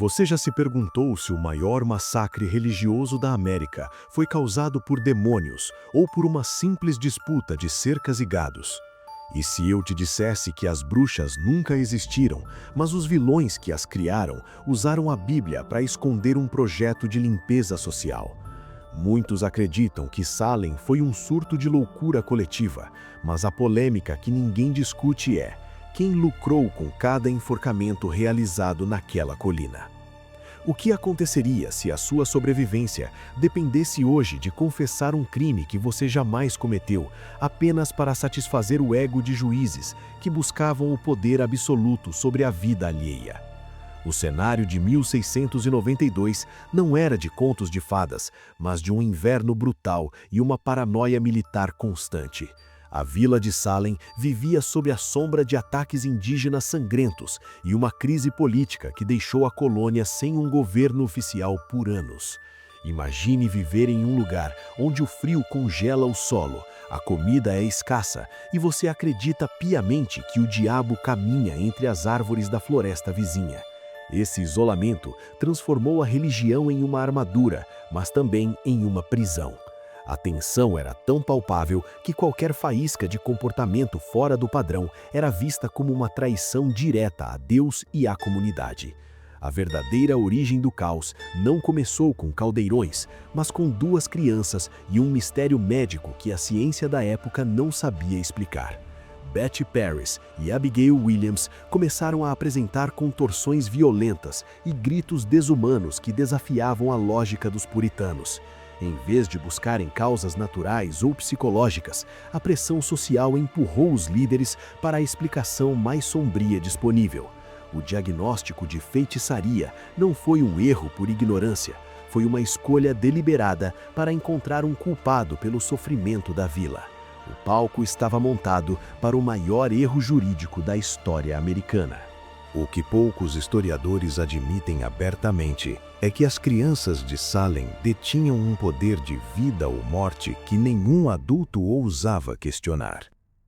Você já se perguntou se o maior massacre religioso da América foi causado por demônios ou por uma simples disputa de cercas e gados? E se eu te dissesse que as bruxas nunca existiram, mas os vilões que as criaram usaram a Bíblia para esconder um projeto de limpeza social? Muitos acreditam que Salem foi um surto de loucura coletiva, mas a polêmica que ninguém discute é: quem lucrou com cada enforcamento realizado naquela colina? O que aconteceria se a sua sobrevivência dependesse hoje de confessar um crime que você jamais cometeu, apenas para satisfazer o ego de juízes que buscavam o poder absoluto sobre a vida alheia? O cenário de 1692 não era de contos de fadas, mas de um inverno brutal e uma paranoia militar constante. A vila de Salem vivia sob a sombra de ataques indígenas sangrentos e uma crise política que deixou a colônia sem um governo oficial por anos. Imagine viver em um lugar onde o frio congela o solo, a comida é escassa e você acredita piamente que o diabo caminha entre as árvores da floresta vizinha. Esse isolamento transformou a religião em uma armadura, mas também em uma prisão. A tensão era tão palpável que qualquer faísca de comportamento fora do padrão era vista como uma traição direta a Deus e à comunidade. A verdadeira origem do caos não começou com caldeirões, mas com duas crianças e um mistério médico que a ciência da época não sabia explicar. Betty Paris e Abigail Williams começaram a apresentar contorções violentas e gritos desumanos que desafiavam a lógica dos puritanos. Em vez de buscarem causas naturais ou psicológicas, a pressão social empurrou os líderes para a explicação mais sombria disponível. O diagnóstico de feitiçaria não foi um erro por ignorância, foi uma escolha deliberada para encontrar um culpado pelo sofrimento da vila. O palco estava montado para o maior erro jurídico da história americana. O que poucos historiadores admitem abertamente é que as crianças de Salem detinham um poder de vida ou morte que nenhum adulto ousava questionar.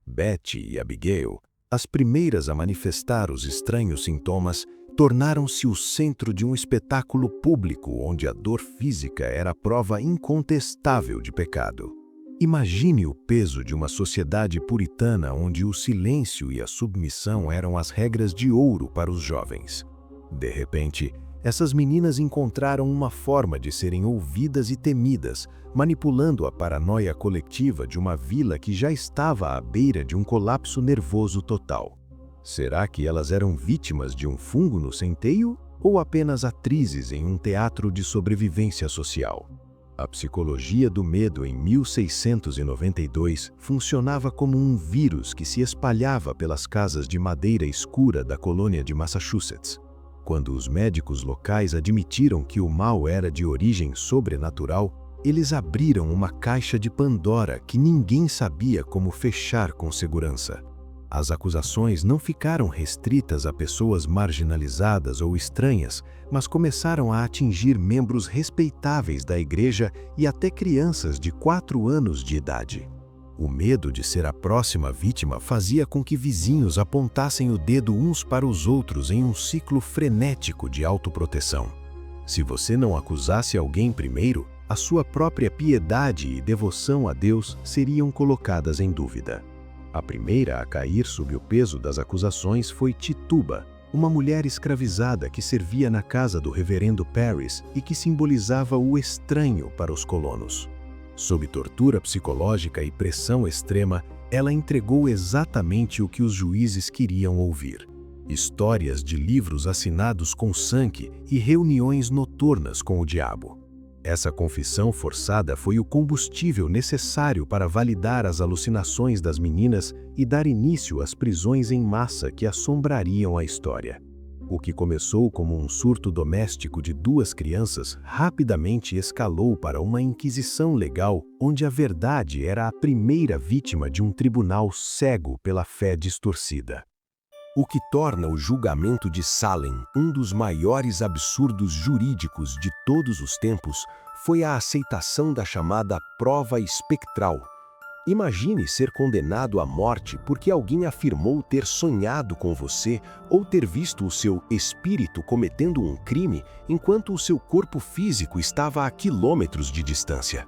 Betty e Abigail, as primeiras a manifestar os estranhos sintomas, tornaram-se o centro de um espetáculo público onde a dor física era a prova incontestável de pecado. Imagine o peso de uma sociedade puritana onde o silêncio e a submissão eram as regras de ouro para os jovens. De repente, essas meninas encontraram uma forma de serem ouvidas e temidas, manipulando a paranoia coletiva de uma vila que já estava à beira de um colapso nervoso total. Será que elas eram vítimas de um fungo no centeio ou apenas atrizes em um teatro de sobrevivência social? A psicologia do medo em 1692 funcionava como um vírus que se espalhava pelas casas de madeira escura da colônia de Massachusetts. Quando os médicos locais admitiram que o mal era de origem sobrenatural, eles abriram uma caixa de Pandora que ninguém sabia como fechar com segurança. As acusações não ficaram restritas a pessoas marginalizadas ou estranhas, mas começaram a atingir membros respeitáveis da igreja e até crianças de 4 anos de idade. O medo de ser a próxima vítima fazia com que vizinhos apontassem o dedo uns para os outros em um ciclo frenético de autoproteção. Se você não acusasse alguém primeiro, a sua própria piedade e devoção a Deus seriam colocadas em dúvida. A primeira a cair sob o peso das acusações foi Tituba, uma mulher escravizada que servia na casa do reverendo Paris e que simbolizava o estranho para os colonos. Sob tortura psicológica e pressão extrema, ela entregou exatamente o que os juízes queriam ouvir: histórias de livros assinados com sangue e reuniões noturnas com o diabo. Essa confissão forçada foi o combustível necessário para validar as alucinações das meninas e dar início às prisões em massa que assombrariam a história. O que começou como um surto doméstico de 2 crianças rapidamente escalou para uma inquisição legal onde a verdade era a primeira vítima de um tribunal cego pela fé distorcida. O que torna o julgamento de Salem um dos maiores absurdos jurídicos de todos os tempos foi a aceitação da chamada prova espectral. Imagine ser condenado à morte porque alguém afirmou ter sonhado com você ou ter visto o seu espírito cometendo um crime enquanto o seu corpo físico estava a quilômetros de distância.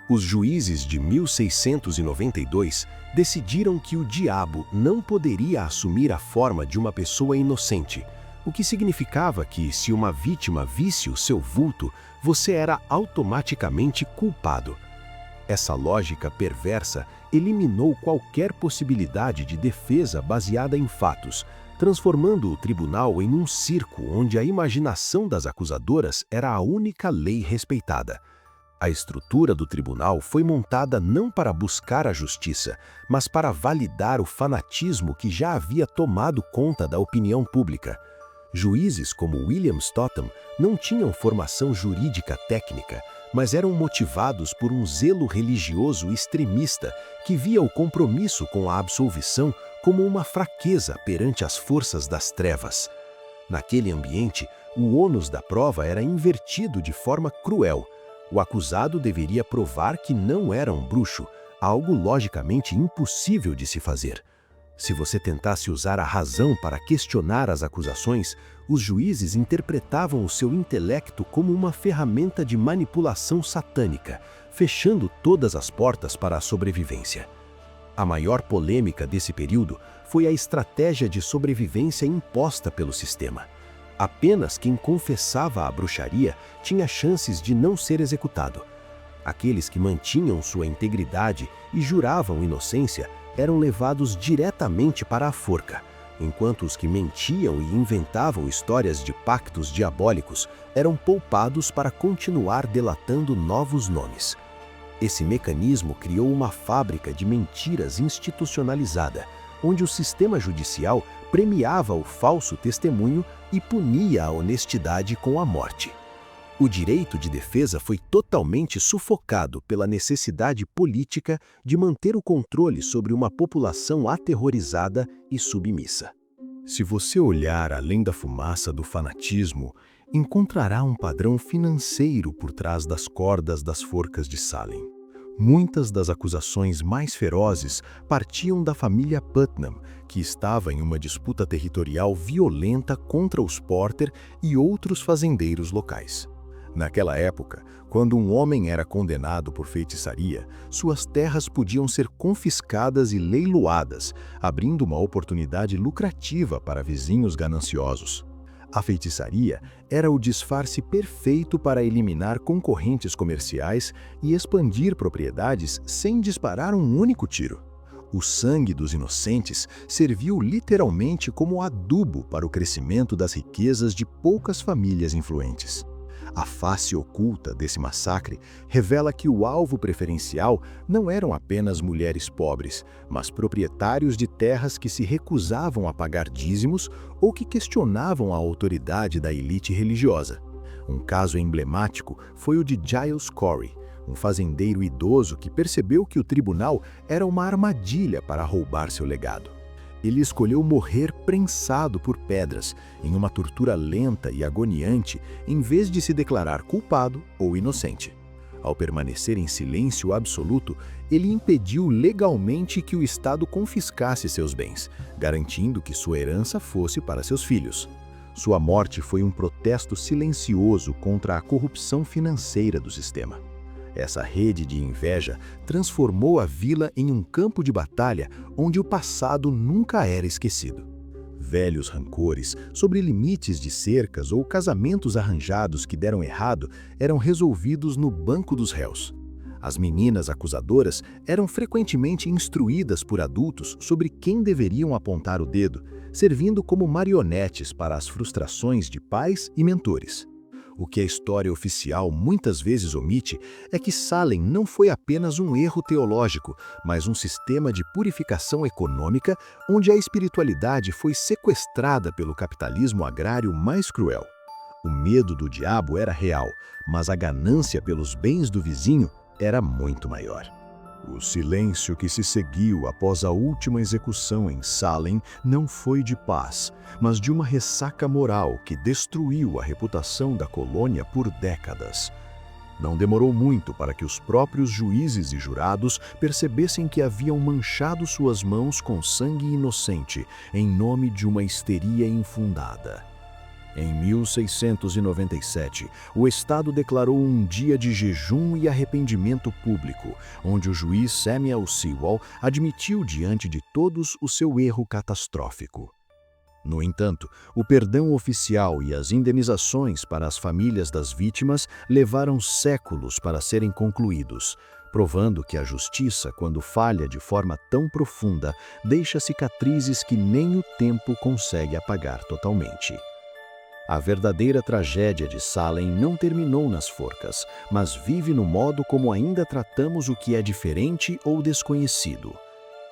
Os juízes de 1692 decidiram que o diabo não poderia assumir a forma de uma pessoa inocente, o que significava que, se uma vítima visse o seu vulto, você era automaticamente culpado. Essa lógica perversa eliminou qualquer possibilidade de defesa baseada em fatos, transformando o tribunal em um circo onde a imaginação das acusadoras era a única lei respeitada. A estrutura do tribunal foi montada não para buscar a justiça, mas para validar o fanatismo que já havia tomado conta da opinião pública. Juízes como William Stoughton não tinham formação jurídica técnica, mas eram motivados por um zelo religioso extremista que via o compromisso com a absolvição como uma fraqueza perante as forças das trevas. Naquele ambiente, o ônus da prova era invertido de forma cruel. O acusado deveria provar que não era um bruxo, algo logicamente impossível de se fazer. Se você tentasse usar a razão para questionar as acusações, os juízes interpretavam o seu intelecto como uma ferramenta de manipulação satânica, fechando todas as portas para a sobrevivência. A maior polêmica desse período foi a estratégia de sobrevivência imposta pelo sistema. Apenas quem confessava a bruxaria tinha chances de não ser executado. Aqueles que mantinham sua integridade e juravam inocência eram levados diretamente para a forca, enquanto os que mentiam e inventavam histórias de pactos diabólicos eram poupados para continuar delatando novos nomes. Esse mecanismo criou uma fábrica de mentiras institucionalizada, onde o sistema judicial premiava o falso testemunho e punia a honestidade com a morte. O direito de defesa foi totalmente sufocado pela necessidade política de manter o controle sobre uma população aterrorizada e submissa. Se você olhar além da fumaça do fanatismo, encontrará um padrão financeiro por trás das cordas das forcas de Salem. Muitas das acusações mais ferozes partiam da família Putnam, que estava em uma disputa territorial violenta contra os Porter e outros fazendeiros locais. Naquela época, quando um homem era condenado por feitiçaria, suas terras podiam ser confiscadas e leiloadas, abrindo uma oportunidade lucrativa para vizinhos gananciosos. A feitiçaria era o disfarce perfeito para eliminar concorrentes comerciais e expandir propriedades sem disparar um único tiro. O sangue dos inocentes serviu literalmente como adubo para o crescimento das riquezas de poucas famílias influentes. A face oculta desse massacre revela que o alvo preferencial não eram apenas mulheres pobres, mas proprietários de terras que se recusavam a pagar dízimos ou que questionavam a autoridade da elite religiosa. Um caso emblemático foi o de Giles Corey, um fazendeiro idoso que percebeu que o tribunal era uma armadilha para roubar seu legado. Ele escolheu morrer prensado por pedras, em uma tortura lenta e agoniante, em vez de se declarar culpado ou inocente. Ao permanecer em silêncio absoluto, ele impediu legalmente que o Estado confiscasse seus bens, garantindo que sua herança fosse para seus filhos. Sua morte foi um protesto silencioso contra a corrupção financeira do sistema. Essa rede de inveja transformou a vila em um campo de batalha onde o passado nunca era esquecido. Velhos rancores sobre limites de cercas ou casamentos arranjados que deram errado eram resolvidos no banco dos réus. As meninas acusadoras eram frequentemente instruídas por adultos sobre quem deveriam apontar o dedo, servindo como marionetes para as frustrações de pais e mentores. O que a história oficial muitas vezes omite é que Salem não foi apenas um erro teológico, mas um sistema de purificação econômica onde a espiritualidade foi sequestrada pelo capitalismo agrário mais cruel. O medo do diabo era real, mas a ganância pelos bens do vizinho era muito maior. O silêncio que se seguiu após a última execução em Salem não foi de paz, mas de uma ressaca moral que destruiu a reputação da colônia por décadas. Não demorou muito para que os próprios juízes e jurados percebessem que haviam manchado suas mãos com sangue inocente em nome de uma histeria infundada. Em 1697, o Estado declarou um dia de jejum e arrependimento público, onde o juiz Samuel Sewall admitiu diante de todos o seu erro catastrófico. No entanto, o perdão oficial e as indenizações para as famílias das vítimas levaram séculos para serem concluídos, provando que a justiça, quando falha de forma tão profunda, deixa cicatrizes que nem o tempo consegue apagar totalmente. A verdadeira tragédia de Salem não terminou nas forcas, mas vive no modo como ainda tratamos o que é diferente ou desconhecido.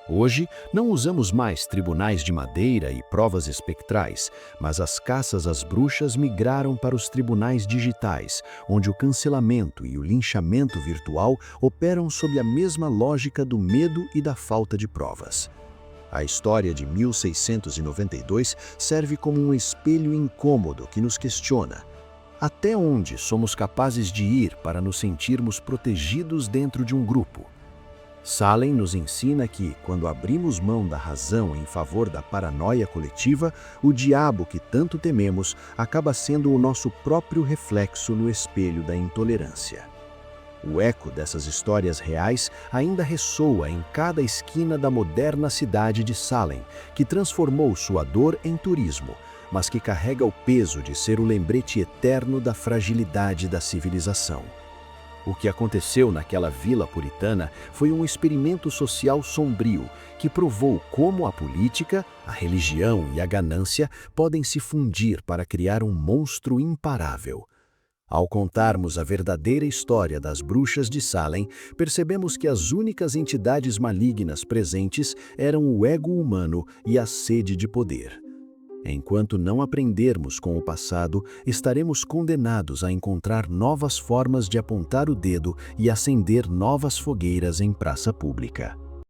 Hoje, não usamos mais tribunais de madeira e provas espectrais, mas as caças às bruxas migraram para os tribunais digitais, onde o cancelamento e o linchamento virtual operam sob a mesma lógica do medo e da falta de provas. A história de 1692 serve como um espelho incômodo que nos questiona: até onde somos capazes de ir para nos sentirmos protegidos dentro de um grupo? Salem nos ensina que, quando abrimos mão da razão em favor da paranoia coletiva, o diabo que tanto tememos acaba sendo o nosso próprio reflexo no espelho da intolerância. O eco dessas histórias reais ainda ressoa em cada esquina da moderna cidade de Salem, que transformou sua dor em turismo, mas que carrega o peso de ser o lembrete eterno da fragilidade da civilização. O que aconteceu naquela vila puritana foi um experimento social sombrio que provou como a política, a religião e a ganância podem se fundir para criar um monstro imparável. Ao contarmos a verdadeira história das bruxas de Salem, percebemos que as únicas entidades malignas presentes eram o ego humano e a sede de poder. Enquanto não aprendermos com o passado, estaremos condenados a encontrar novas formas de apontar o dedo e acender novas fogueiras em praça pública.